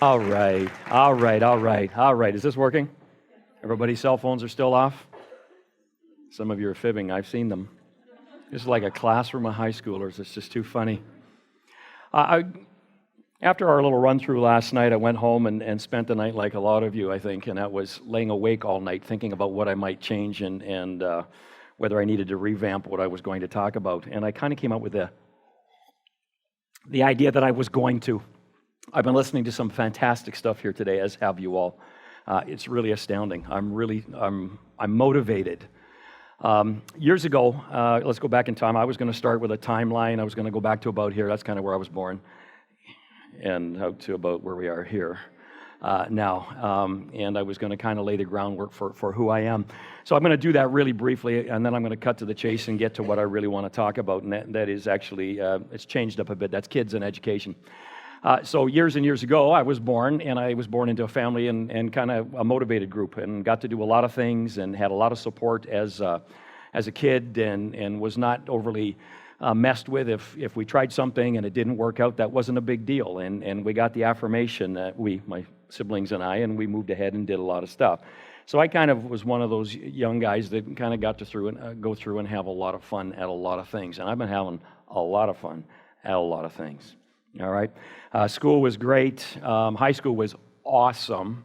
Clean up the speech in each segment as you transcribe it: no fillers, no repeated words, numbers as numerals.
All right, all right, all right, all right. Is this working? Everybody's cell phones are still off? Some of you are fibbing. I've seen them. This is like a classroom of high schoolers. It's just too funny. After our little run-through last night, I went home and spent the night like a lot of you, I think, and that was laying awake all night thinking about what I might change and whether I needed to revamp what I was going to talk about. And I kind of came up with the idea that I was going to. I've been listening to some fantastic stuff here today, as have you all. It's really astounding. I'm motivated. Years ago, let's go back in time. I was going to start with a timeline. I was going to go back to about here. That's kind of where I was born, and out to about where we are here now. And I was going to kind of lay the groundwork for who I am. So I'm going to do that really briefly, and then I'm going to cut to the chase and get to what I really want to talk about. And that is actually, it's changed up a bit. That's kids and education. So years and years ago, I was born, and I was born into a family and kind of a motivated group, and got to do a lot of things and had a lot of support as a kid, and was not overly messed with if we tried something and it didn't work out. That wasn't a big deal, and we got the affirmation that my siblings and we moved ahead and did a lot of stuff. So I kind of was one of those young guys that kind of got to go through and have a lot of fun at a lot of things, and I've been having a lot of fun at a lot of things. All right. School was great. High school was awesome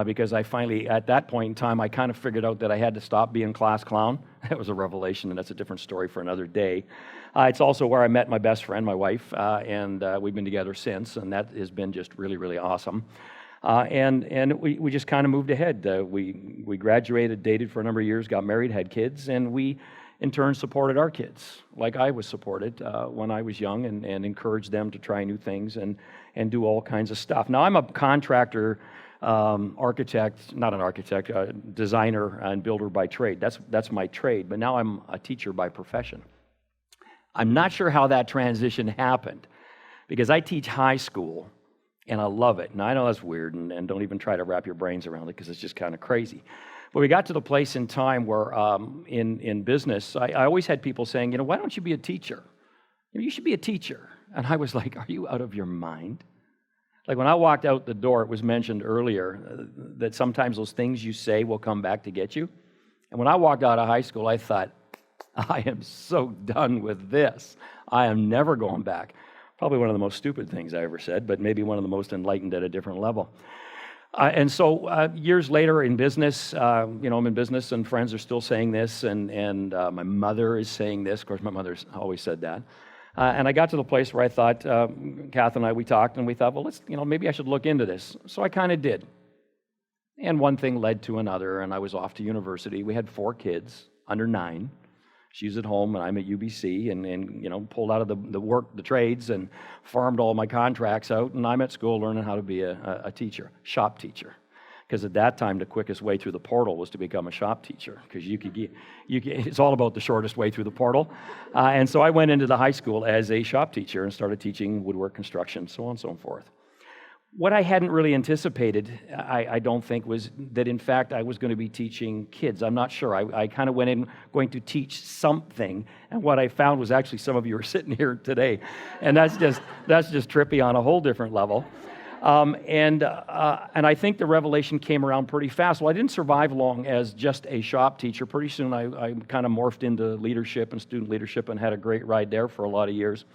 because I finally, at that point in time, I kind of figured out that I had to stop being class clown. That was a revelation, and that's a different story for another day. It's also where I met my best friend, my wife, and we've been together since, and that has been just really, really awesome. And we just kind of moved ahead. We graduated, dated for a number of years, got married, had kids, and we in turn supported our kids like I was supported when I was young, and encouraged them to try new things and do all kinds of stuff. Now, I'm a contractor, architect, not an architect, designer and builder by trade. That's my trade, but now I'm a teacher by profession. I'm not sure how that transition happened because I teach high school and I love it. And I know that's weird, and don't even try to wrap your brains around it because it's just kind of crazy. But we got to the place in time where in business, I always had people saying, why don't you be a teacher? You should be a teacher. And I was like, are you out of your mind? Like when I walked out the door, it was mentioned earlier that sometimes those things you say will come back to get you. And when I walked out of high school, I thought, I am so done with this. I am never going back. Probably one of the most stupid things I ever said, but maybe one of the most enlightened at a different level. And so years later in business, I'm in business and friends are still saying this, and my mother is saying this. Of course, my mother's always said that. And I got to the place where I thought, Kath and I, we talked, and we thought, well, let's, maybe I should look into this. So I kind of did. And one thing led to another, and I was off to university. We had 4 kids, under 9. She's at home, and I'm at UBC, and pulled out of the trades and farmed all my contracts out, and I'm at school learning how to be a teacher, shop teacher. Because at that time, the quickest way through the portal was to become a shop teacher, because it's all about the shortest way through the portal. And so I went into the high school as a shop teacher and started teaching woodwork construction, so on and so forth. What I hadn't really anticipated, I don't think, was that in fact I was going to be teaching kids. I'm not sure. I kind of went in going to teach something, and what I found was actually some of you are sitting here today, and that's just trippy on a whole different level. And I think the revelation came around pretty fast. Well, I didn't survive long as just a shop teacher. Pretty soon I kind of morphed into leadership and student leadership and had a great ride there for a lot of years.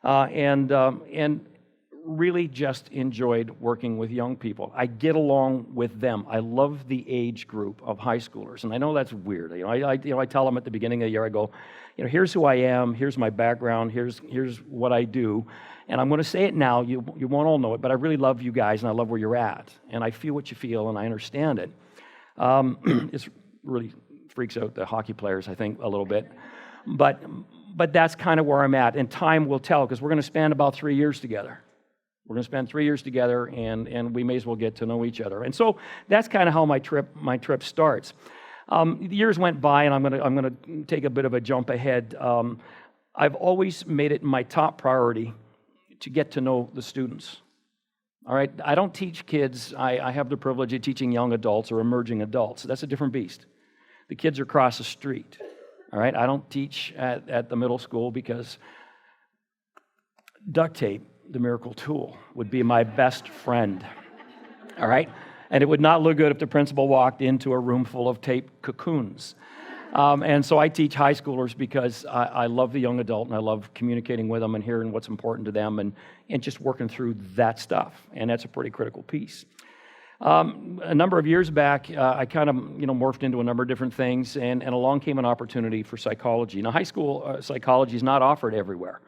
And really just enjoyed working with young people. I get along with them. I love the age group of high schoolers, and I know that's weird. I tell them at the beginning of the year, I go, here's who I am, here's my background, here's what I do, and I'm going to say it now. You won't all know it, but I really love you guys, and I love where you're at, and I feel what you feel, and I understand it. It really freaks out the hockey players, I think, a little bit, but that's kind of where I'm at, and time will tell, because we're going to spend about 3 years together. We're going to spend 3 years together, and we may as well get to know each other. And so that's kind of how my trip starts. The years went by, and I'm going to take a bit of a jump ahead. I've always made it my top priority to get to know the students. All right, I don't teach kids. I have the privilege of teaching young adults or emerging adults. That's a different beast. The kids are across the street. All right, I don't teach at the middle school because duct tape the miracle tool, would be my best friend, all right? And it would not look good if the principal walked into a room full of tape cocoons. And so I teach high schoolers because I love the young adult and I love communicating with them and hearing what's important to them and just working through that stuff. And that's a pretty critical piece. A number of years back, I kind of morphed into a number of different things, and along came an opportunity for psychology. Now, high school psychology is not offered everywhere.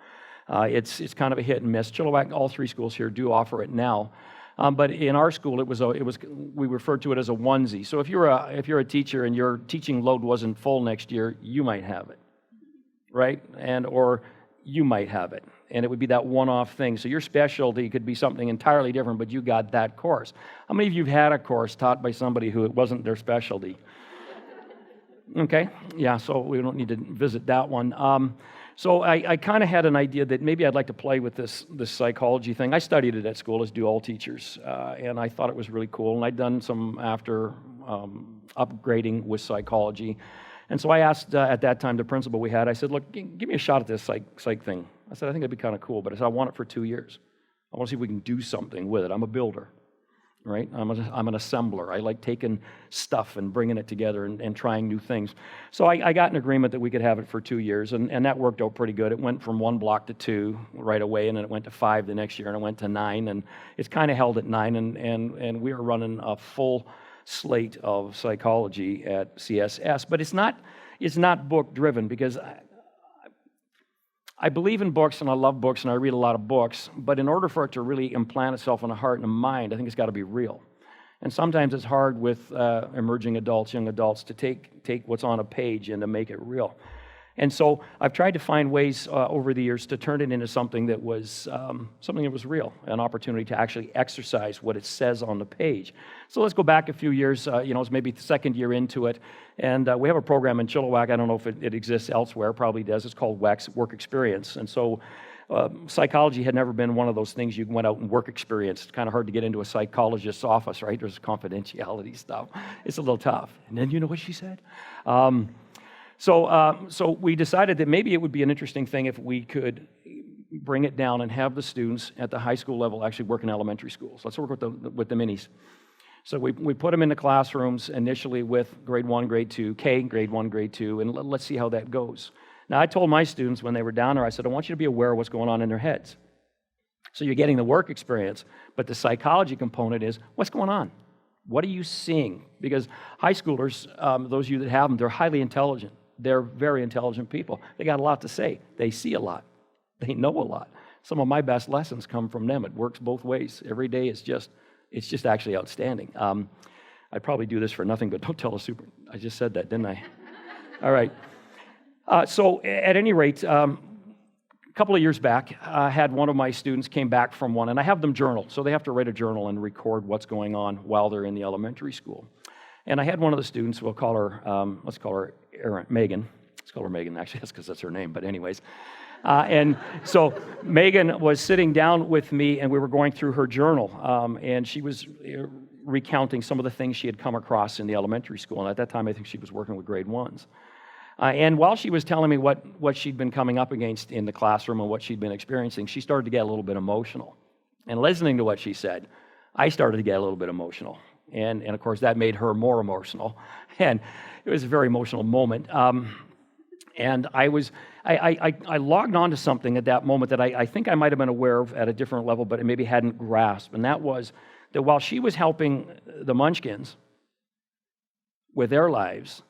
It's kind of a hit and miss. Chilliwack, all three schools here do offer it now. But in our school, we referred to it as a onesie. So if you're a teacher and your teaching load wasn't full next year, you might have it, right? Or you might have it, and it would be that one-off thing. So your specialty could be something entirely different, but you got that course. How many of you have had a course taught by somebody who it wasn't their specialty? Okay, yeah. So we don't need to visit that one. So I kind of had an idea that maybe I'd like to play with this psychology thing. I studied it at school, as do all teachers, and I thought it was really cool. And I'd done some after upgrading with psychology. And so I asked at that time the principal we had, I said, look, give me a shot at this psych thing. I said, I think it'd be kind of cool, but I said, I want it for 2 years. I want to see if we can do something with it. I'm a builder. Right? I'm an assembler. I like taking stuff and bringing it together and trying new things. So I got an agreement that we could have it for 2 years, and that worked out pretty good. It went from 1 block to 2 right away, and then it went to 5 the next year, and it went to 9, and it's kind of held at 9, and we are running a full slate of psychology at CSS. But it's not book-driven, because I believe in books, and I love books, and I read a lot of books, but in order for it to really implant itself in a heart and a mind, I think it's got to be real. And sometimes it's hard with emerging adults, young adults, to take what's on a page and to make it real. And so I've tried to find ways over the years to turn it into something that was real, an opportunity to actually exercise what it says on the page. So let's go back a few years. It's maybe the second year into it, and we have a program in Chilliwack. I don't know if it exists elsewhere. Probably does. It's called WEX, Work Experience. And so psychology had never been one of those things you went out and work experience. It's kind of hard to get into a psychologist's office, right? There's confidentiality stuff. It's a little tough. And then you know what she said? So we decided that maybe it would be an interesting thing if we could bring it down and have the students at the high school level actually work in elementary schools. Let's work with the minis. So we put them in the classrooms initially with grade 1, grade 2, grade 1, grade 2, and let's see how that goes. Now, I told my students when they were down there, I said, I want you to be aware of what's going on in their heads. So you're getting the work experience, but the psychology component is, what's going on? What are you seeing? Because high schoolers, those of you that have them, they're highly intelligent. They're very intelligent people. They got a lot to say. They see a lot. They know a lot. Some of my best lessons come from them. It works both ways. Every day it's just actually outstanding. I'd probably do this for nothing, but don't tell the super. I just said that, didn't I? All right. So at any rate, a couple of years back, I had one of my students came back from one, and I have them journal. So they have to write a journal and record what's going on while they're in the elementary school. And I had one of the students, let's call her Megan. Let's call her Megan, actually, that's her name, but anyways. And so Megan was sitting down with me, and we were going through her journal, and she was recounting some of the things she had come across in the elementary school. And at that time, I think she was working with grade 1s. And while she was telling me what she'd been coming up against in the classroom and what she'd been experiencing, she started to get a little bit emotional. And listening to what she said, I started to get a little bit emotional. And of course, that made her more emotional. And it was a very emotional moment. And I logged on to something at that moment that I think I might have been aware of at a different level, but it maybe hadn't grasped. And that was that while she was helping the Munchkins with their lives,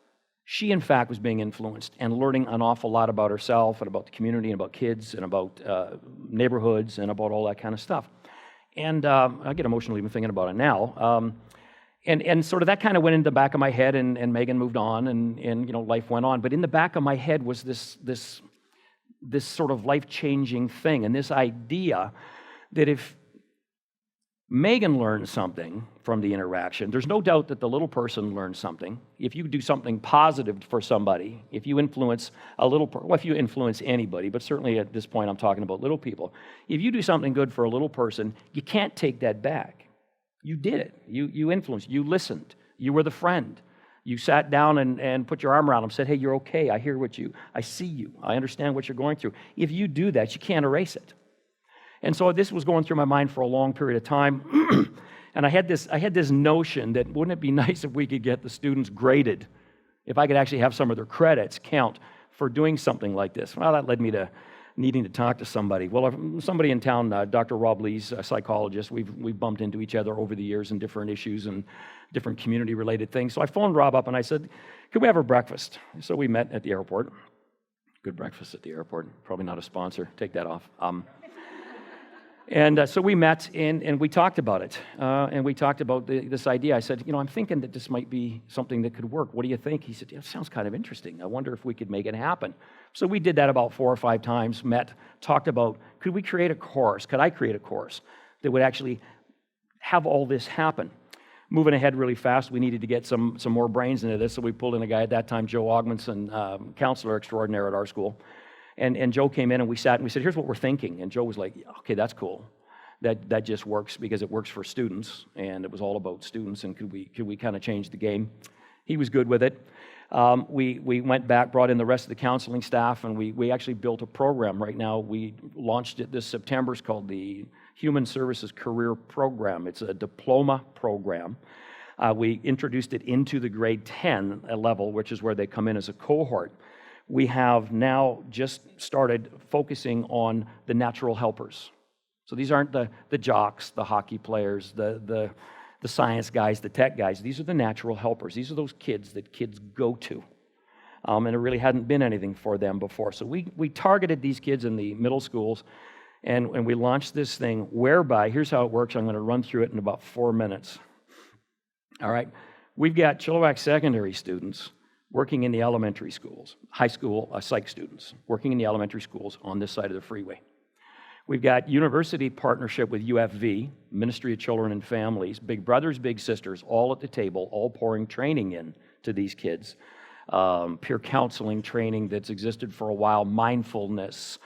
she, in fact, was being influenced and learning an awful lot about herself and about the community and about kids and about neighborhoods and about all that kind of stuff. And I get emotional even thinking about it now. And sort of that kind of went into the back of my head, and Megan moved on, and life went on. But in the back of my head was this sort of life-changing thing, and this idea that if Megan learned something from the interaction, there's no doubt that the little person learned something. If you do something positive for somebody, if you influence if you influence anybody, but certainly at this point I'm talking about little people, if you do something good for a little person, you can't take that back. You did it. You influenced. You listened. You were the friend. You sat down and put your arm around them, said, hey, you're okay. I see you. I understand what you're going through. If you do that, you can't erase it. And so this was going through my mind for a long period of time. And I had this notion that wouldn't it be nice if we could get the students graded, if I could actually have some of their credits count for doing something like this. Well, that led me to needing to talk to somebody. Well, somebody in town, Dr. Rob Lee's a psychologist. We've bumped into each other over the years in different issues and different community-related things. So I phoned Rob up and I said, could we have a breakfast? So we met at the airport. Good breakfast at the airport. Probably not a sponsor. Take that off. So we met and we talked about it. And we talked about this idea. I said, I'm thinking that this might be something that could work. What do you think? He said, yeah, it sounds kind of interesting. I wonder if we could make it happen. So we did that about 4 or 5 times, met, talked about, could we create a course? Could I create a course that would actually have all this happen? Moving ahead really fast, we needed to get some more brains into this, so we pulled in a guy at that time, Joe Augmanson, counselor extraordinaire at our school. And Joe came in and we sat and we said, here's what we're thinking. And Joe was like, okay, that's cool. That just works because it works for students, and it was all about students, and could we kind of change the game? He was good with it. We went back, brought in the rest of the counseling staff, and we actually built a program. Right now, we launched it this September. It's called the Human Services Career Program. It's a diploma program. We introduced it into the grade 10 level, which is where they come in as a cohort. We have now just started focusing on the natural helpers. So these aren't the jocks, the hockey players, the science guys, the tech guys. These are the natural helpers. These are those kids that kids go to. And it really hadn't been anything for them before. So we targeted these kids in the middle schools, and we launched this thing whereby, here's how it works. I'm going to run through it in about 4 minutes. All right. We've got Chilliwack secondary students working in the elementary schools, high school psych students working in the elementary schools on this side of the freeway. We've got university partnership with UFV, Ministry of Children and Families, big brothers, big sisters, all at the table, all pouring training in to these kids. Peer counseling training that's existed for a while, mindfulness,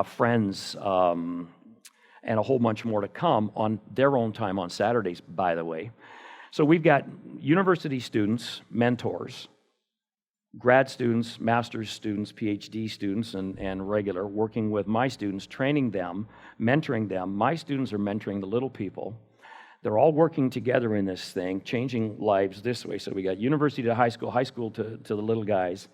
friends, and a whole bunch more to come on their own time on Saturdays, by the way. So we've got university students, mentors, grad students, master's students, PhD students, and regular, working with my students, training them, mentoring them. My students are mentoring the little people. They're all working together in this thing, changing lives this way. So we got university to high school to the little guys,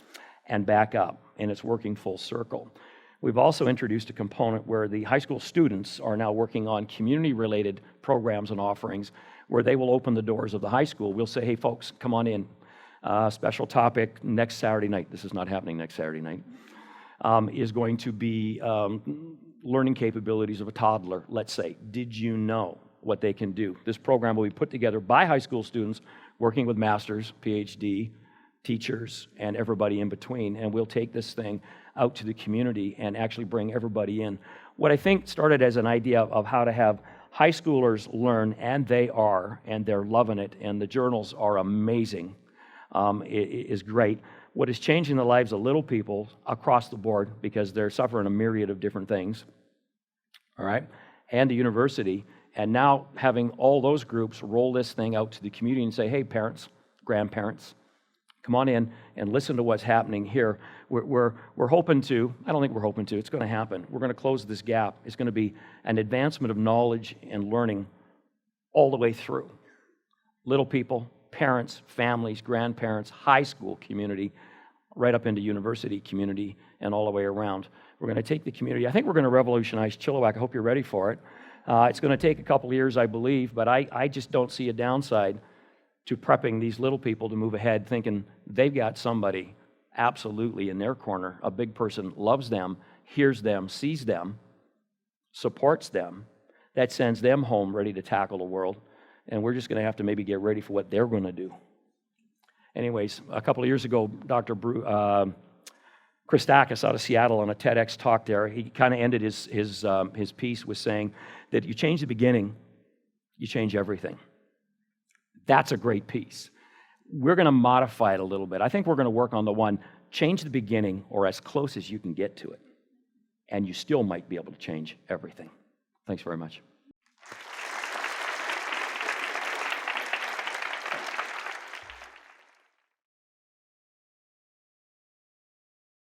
and back up, and it's working full circle. We've also introduced a component where the high school students are now working on community-related programs and offerings where they will open the doors of the high school. We'll say, hey, folks, come on in. Special topic next Saturday night. This is not happening next Saturday night. Is going to be learning capabilities of a toddler, let's say. Did you know what they can do? This program will be put together by high school students working with masters, PhD, teachers, and everybody in between. And we'll take this thing out to the community and actually bring everybody in. What I think started as an idea of how to have high schoolers learn, and they're loving it, and the journals are amazing. Is great. What is changing the lives of little people across the board, because they're suffering a myriad of different things, all right, and the university, and now having all those groups roll this thing out to the community and say, hey, parents, grandparents, come on in and listen to what's happening here. We're hoping to, I don't think we're hoping to, it's going to happen. We're going to close this gap. It's going to be an advancement of knowledge and learning all the way through. Little people, parents, families, grandparents, high school community, right up into university community, and all the way around. We're going to take the community. I think we're going to revolutionize Chilliwack. I hope you're ready for it. It's going to take a couple of years, I believe, but I just don't see a downside to prepping these little people to move ahead, thinking they've got somebody absolutely in their corner, a big person, loves them, hears them, sees them, supports them, that sends them home ready to tackle the world. And we're just going to have to maybe get ready for what they're going to do. Anyways, a couple of years ago, Dr. Christakis out of Seattle on a TEDx talk there, he kind of ended his piece with saying that you change the beginning, you change everything. That's a great piece. We're going to modify it a little bit. I think we're going to work on the one, change the beginning or as close as you can get to it. And you still might be able to change everything. Thanks very much.